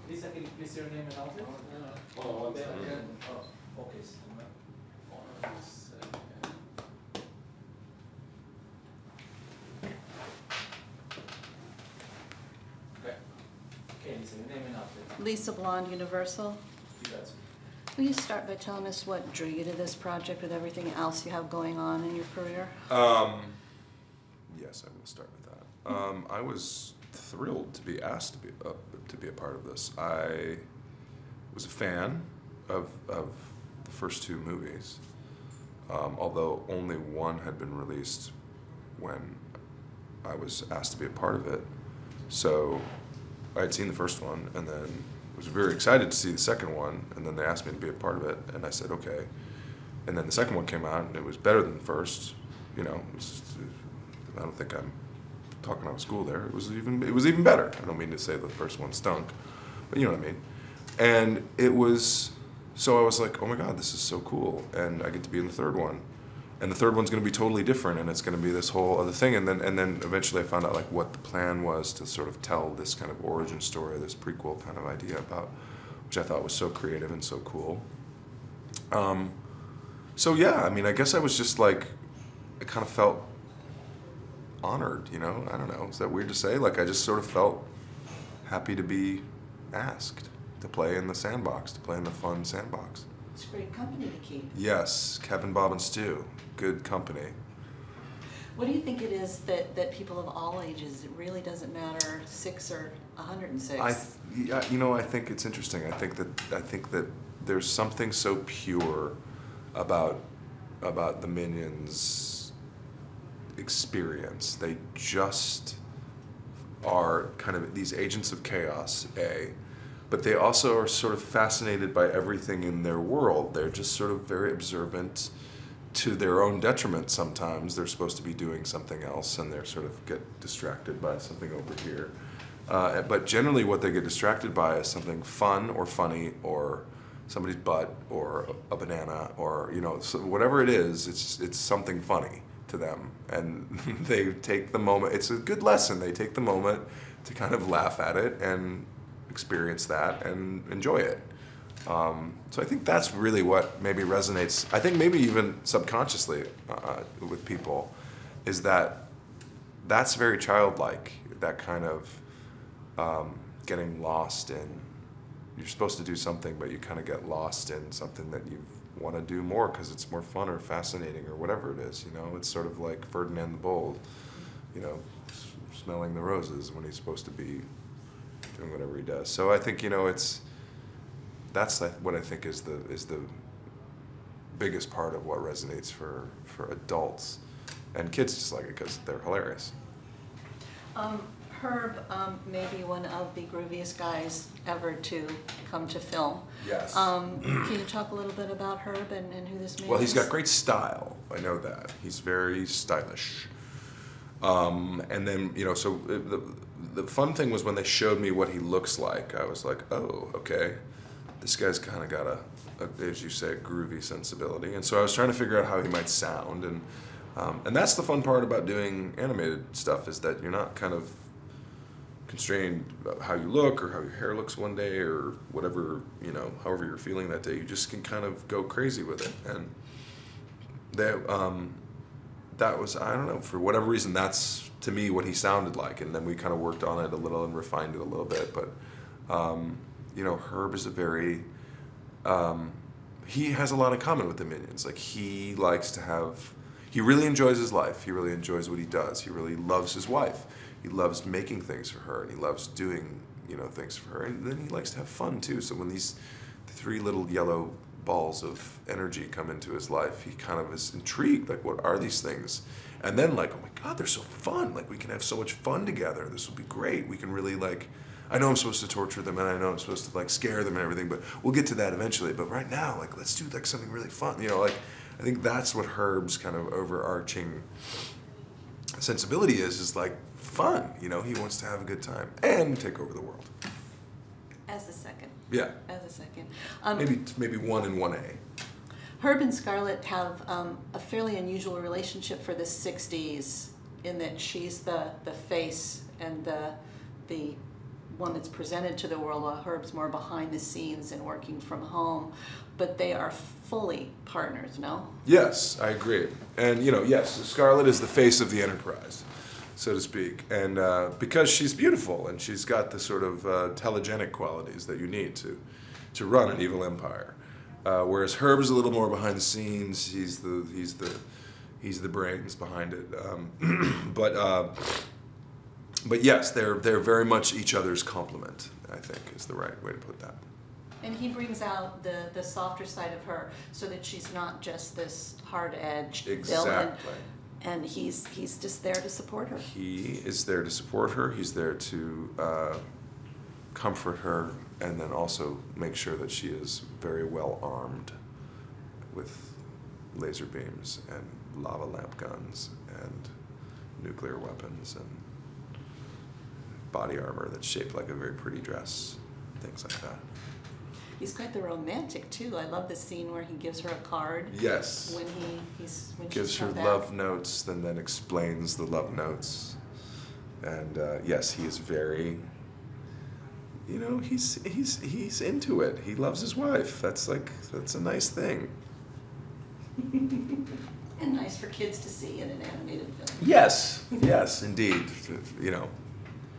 Lisa, can you please your name and outfit? Oh, one second. Oh, okay. Okay, Lisa, your name and outfit. Lisa Blonde, Universal. You got it. Will you start by telling us what drew you to this project with everything else you have going on in your career? Yes, I will start with that. I was thrilled to be asked to be a part of this. I was a fan of the first two movies, although only one had been released when I was asked to be a part of it. So I had seen the first one and then was very excited to see the second one, and then they asked me to be a part of it, and I said okay. And then the second one came out and it was better than the first. You know, it was just, I don't think I'm talking out of school there. It was even better. I don't mean to say the first one stunk, but you know what I mean. And it was, so I was like, oh my God, this is so cool, and I get to be in the third one, and the third one's going to be totally different, and it's going to be this whole other thing. And then eventually I found out like what the plan was to sort of tell this kind of origin story, this prequel kind of idea about, which I thought was so creative and so cool. So yeah, I mean, I guess I was just like, I kind of felt honored, you know? I don't know, is that weird to say? Like I just sort of felt happy to be asked to play in the sandbox, to play in the fun sandbox. It's a great company to keep. Yes, Kevin, Bob, and Stu, good company. What do you think it is that people of all ages, it really doesn't matter 6 or 106? You know, I think it's interesting. I think that there's something so pure about the Minions experience. They just are kind of these agents of chaos, but they also are sort of fascinated by everything in their world. They're just sort of very observant to their own detriment sometimes. They're supposed to be doing something else and they're sort of get distracted by something over here. But generally what they get distracted by is something fun or funny or somebody's butt or a banana or, you know, so whatever it is, it's something funny to them. And they take the moment, it's a good lesson, they take the moment to kind of laugh at it and experience that and enjoy it. So I think that's really what maybe resonates, I think maybe even subconsciously with people, is that that's very childlike, that kind of getting lost in, you're supposed to do something but you kind of get lost in something that you want to do more because it's more fun or fascinating or whatever it is, you know. It's sort of like Ferdinand the Bold, you know, smelling the roses when he's supposed to be doing whatever he does. So I think, you know, that's what I think is the biggest part of what resonates for adults, and kids just like it because they're hilarious. Herb may be one of the grooviest guys ever to come to film. Yes. Can you talk a little bit about Herb and who this man is? Well, he's got great style. I know that. He's very stylish. And then, you know, so the fun thing was when they showed me what he looks like, I was like, oh, okay. This guy's kind of got a, as you say, a groovy sensibility. And so I was trying to figure out how he might sound. And that's the fun part about doing animated stuff, is that you're not kind of constrained about how you look or how your hair looks one day or whatever, you know, however you're feeling that day. You just can kind of go crazy with it. And that was, I don't know, for whatever reason, that's to me what he sounded like. And then we kind of worked on it a little and refined it a little bit. But, you know, Herb is a very, he has a lot in common with the Minions. Like, he likes to have, he really enjoys his life. He really enjoys what he does. He really loves his wife. He loves making things for her, and he loves doing, you know, things for her. And then he likes to have fun too. So when these 3 little yellow balls of energy come into his life, he kind of is intrigued, like, what are these things? And then, like, oh my God, they're so fun. Like, we can have so much fun together. This will be great. We can really, like, I know I'm supposed to torture them, and I know I'm supposed to, like, scare them and everything, but we'll get to that eventually. But right now, like, let's do, like, something really fun. You know, like, I think that's what Herb's kind of overarching sensibility is like fun. You know, he wants to have a good time and take over the world. As a second. Yeah. As a second. Maybe 1 and 1A. Herb and Scarlett have a fairly unusual relationship for the 60s, in that she's the face and the one that's presented to the world, while Herb's more behind the scenes and working from home. But they are fully partners, no? Yes, I agree. And, you know, yes, Scarlett is the face of the enterprise, so to speak. And because she's beautiful and she's got the sort of telegenic qualities that you need to run an evil empire. Whereas Herb is a little more behind the scenes. He's the brains behind it. But yes, they're very much each other's complement, I think, is the right way to put that. And he brings out the softer side of her, so that she's not just this hard-edged villain. Exactly. And he's just there to support her. He is there to support her. He's there to comfort her, and then also make sure that she is very well armed with laser beams and lava lamp guns and nuclear weapons and body armor that's shaped like a very pretty dress, things like that. He's quite the romantic too. I love the scene where he gives her a card. Yes. When Gives she's her come back. love notes, and then explains the love notes. And yes, he is very, you know, he's into it. He loves his wife. That's a nice thing. And nice for kids to see in an animated film. Yes, yes, indeed. You know,